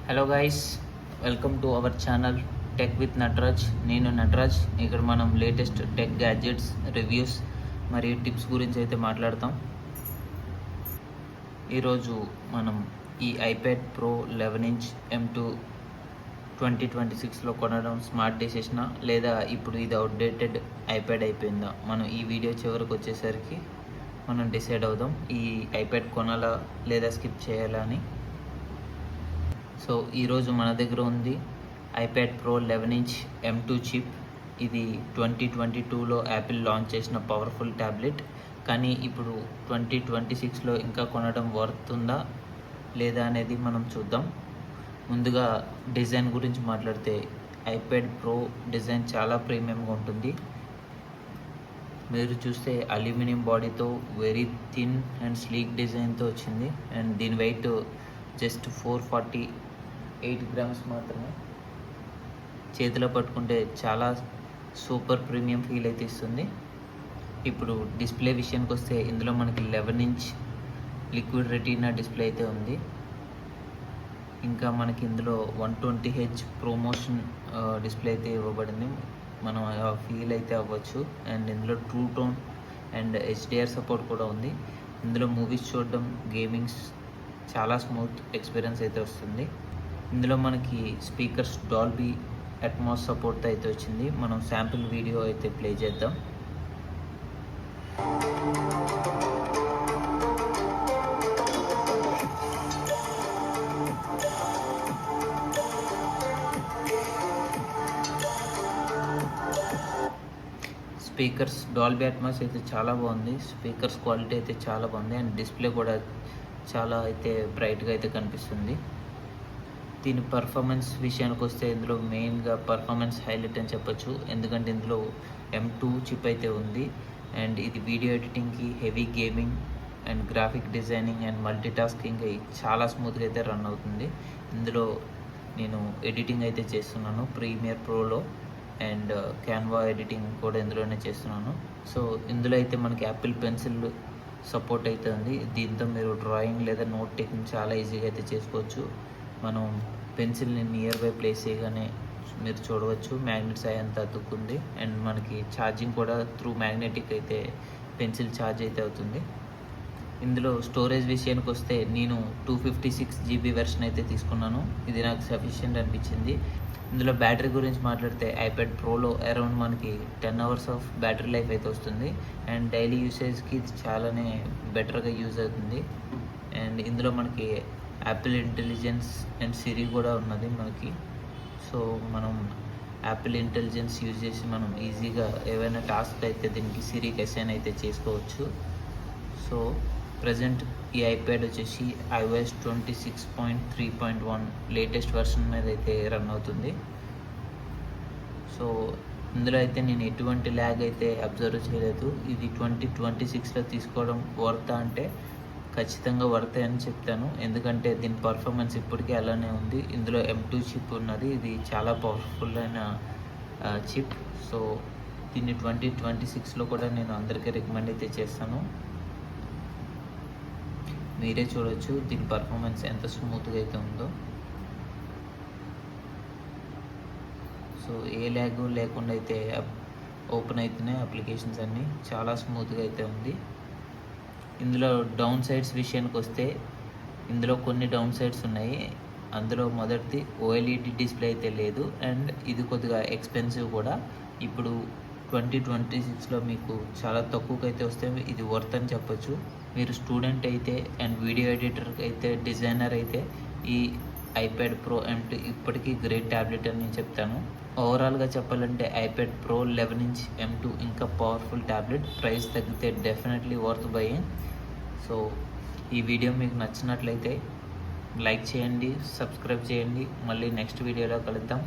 Hello guys, welcome to our channel tech with Nataraj. నేను నటరాజ్. ఇక్కడ మనం లేటెస్ట్ టెక్ గ్యాడ్జెట్స్, రివ్యూస్ మరియు టిప్స్ గురించి అయితే మాట్లాడతాం. ఈరోజు మనం ఈ ఐప్యాడ్ ప్రో 11" M2 2026లో కొనడం స్మార్ట్ డెసిషనా లేదా ఇప్పుడు ఇది అవుట్డేటెడ్ ఐప్యాడ్ అయిపోయిందా, మనం ఈ వీడియో చివరికి వచ్చేసరికి మనం డిసైడ్ అవుదాం ఈ ఐప్యాడ్ కొనాలా లేదా స్కిప్ చేయాలా అని. సో ఈరోజు మన దగ్గర ఉంది ఐప్యాడ్ ప్రో 11" M2 చిప్. ఇది 2022లో యాపిల్ లాంచ్ చేసిన పవర్ఫుల్ ట్యాబ్లెట్. కానీ ఇప్పుడు 2026లో ఇంకా కొనడం వర్త్ ఉందా లేదా అనేది మనం చూద్దాం. ముందుగా డిజైన్ గురించి మాట్లాడితే ఐప్యాడ్ ప్రో డిజైన్ చాలా ప్రీమియంగా ఉంటుంది. మీరు చూస్తే అల్యూమినియం బాడీతో వెరీ థిన్ అండ్ స్లీక్ డిజైన్తో వచ్చింది. అండ్ దీని వెయిట్ జస్ట్ 448 గ్రామ్స్ మాత్రమే. చేతిలో పట్టుకుంటే చాలా సూపర్ ప్రీమియం ఫీల్ అయితే ఇస్తుంది. ఇప్పుడు డిస్ప్లే విషయానికి వస్తే ఇందులో మనకి 11" లిక్విడ్ రెటీనా డిస్ప్లే అయితే ఉంది. ఇంకా మనకి ఇందులో 120Hz ప్రమోషన్ డిస్ప్లే అయితే ఇవ్వబడింది. మనం ఫీల్ అయితే అవ్వచ్చు. అండ్ ఇందులో true tone and HDR support కూడా ఉంది. ఇందులో మూవీస్ చూడడం, గేమింగ్స్ చాలా స్మూత్ ఎక్స్పీరియన్స్ అయితే వస్తుంది. ఇందులో మనకి స్పీకర్స్ డాల్బీ అట్మాస్ సపోర్ట్ అయితే వచ్చింది. మనం శాంపిల్ వీడియో అయితే ప్లే చేద్దాం. స్పీకర్స్ డాల్బీ అట్మాస్ అయితే చాలా బాగుంది. స్పీకర్స్ క్వాలిటీ అయితే చాలా బాగుంది. అండ్ డిస్ప్లే కూడా చాలా అయితే బ్రైట్గా అయితే కనిపిస్తుంది. దీని పర్ఫార్మెన్స్ విషయానికి వస్తే ఇందులో మెయిన్గా పర్ఫార్మెన్స్ హైలైట్ అని చెప్పొచ్చు. ఎందుకంటే ఇందులో M2 చిప్ అయితే ఉంది. అండ్ ఇది వీడియో ఎడిటింగ్కి, heavy gaming and graphic designing and multitasking చాలా స్మూత్గా అయితే రన్ అవుతుంది. ఇందులో నేను ఎడిటింగ్ అయితే చేస్తున్నాను ప్రీమియర్ ప్రోలో. అండ్ క్యాన్వా ఎడిటింగ్ కూడా ఇందులోనే చేస్తున్నాను. సో ఇందులో అయితే మనకి యాపిల్ పెన్సిల్ సపోర్ట్ అయితే ఉంది. దీంతో మీరు డ్రాయింగ్ లేదా నోట్ టేకింగ్ చాలా ఈజీగా అయితే చేసుకోవచ్చు. మనం పెన్సిల్ని నియర్ బై ప్లేస్ చేయగానే మీరు చూడవచ్చు మ్యాగ్నెట్స్ అయ్యేంత అతుక్కుంది. అండ్ మనకి ఛార్జింగ్ కూడా త్రూ మ్యాగ్నెటిక్ అయితే పెన్సిల్ ఛార్జ్ అయితే అవుతుంది. ఇందులో స్టోరేజ్ విషయానికి వస్తే నేను 256 GB వెర్షన్ అయితే తీసుకున్నాను. ఇది నాకు సఫిషియెంట్ అనిపించింది. ఇందులో బ్యాటరీ గురించి మాట్లాడితే ఐప్యాడ్ ప్రోలో అరౌండ్ మనకి 10 hours ఆఫ్ బ్యాటరీ లైఫ్ అయితే వస్తుంది. అండ్ డైలీ యూసేజ్కి ఇది చాలానే బెటర్గా యూజ్ అవుతుంది. అండ్ ఇందులో మనకి యాపిల్ ఇంటెలిజెన్స్ అండ్ సిరి కూడా ఉన్నది మనకి. సో మనం యాపిల్ ఇంటెలిజెన్స్ యూజ్ చేసి మనం ఈజీగా ఏవైనా టాస్క్ అయితే దీనికి సిరికి అసైన్ అయితే చేసుకోవచ్చు. సో ప్రజెంట్ ఈ ఐప్యాడ్ వచ్చేసి iOS 26.3.1 లేటెస్ట్ వర్షన్ మీద అయితే రన్ అవుతుంది. సో ఇందులో అయితే నేను ఎటువంటి ల్యాగ్ అయితే అబ్జర్వ్ చేయలేదు. ఇది 2026లో తీసుకోవడం వర్తా అంటే ఖచ్చితంగా వర్తే అని చెప్తాను. ఎందుకంటే దీని పర్ఫార్మెన్స్ ఇప్పటికీ అలానే ఉంది. ఇందులో M2 చిప్ ఉన్నది. ఇది చాలా పవర్ఫుల్ అయిన చిప్. సో దీన్ని 2026లో కూడా నేను అందరికీ రికమెండ్ అయితే చేస్తాను. మీరే చూడొచ్చు దీని పర్ఫార్మెన్స్ ఎంత స్మూత్గా అయితే ఉందో. సో ఏ ల్యాగ్ లేకుండా అయితే ఓపెన్ అవుతున్నాయి అప్లికేషన్స్ అన్నీ. చాలా స్మూత్గా అయితే ఉంది. ఇందులో డౌన్ సైడ్స్ విషయానికి వస్తే ఇందులో కొన్ని డౌన్ సైడ్స్ ఉన్నాయి. అందులో మొదటిది OLED డిస్ప్లే అయితే లేదు. అండ్ ఇది కొద్దిగా ఎక్స్పెన్సివ్ కూడా. ఇప్పుడు 2026లో మీకు చాలా తక్కువకి అయితే వస్తే ఇది వర్త్ అని చెప్పొచ్చు. మీరు స్టూడెంట్ అయితే అండ్ వీడియో ఎడిటర్ అయితే, డిజైనర్ అయితే ఈ ఐప్యాడ్ ప్రో M2 ఇప్పటికీ గ్రేట్ ట్యాబ్లెట్ అని నేను చెప్తాను. ఓవరాల్గా చెప్పాలంటే ఐప్యాడ్ ప్రో 11" M2 ఇంకా పవర్ఫుల్ ట్యాబ్లెట్. ప్రైస్ తగ్గితే డెఫినెట్లీ వర్త్ బయింగ్. సో ఈ వీడియో మీకు నచ్చినట్లయితే లైక్ చేయండి, సబ్స్క్రైబ్ చేయండి. మళ్ళీ నెక్స్ట్ వీడియోలో కలుద్దాం.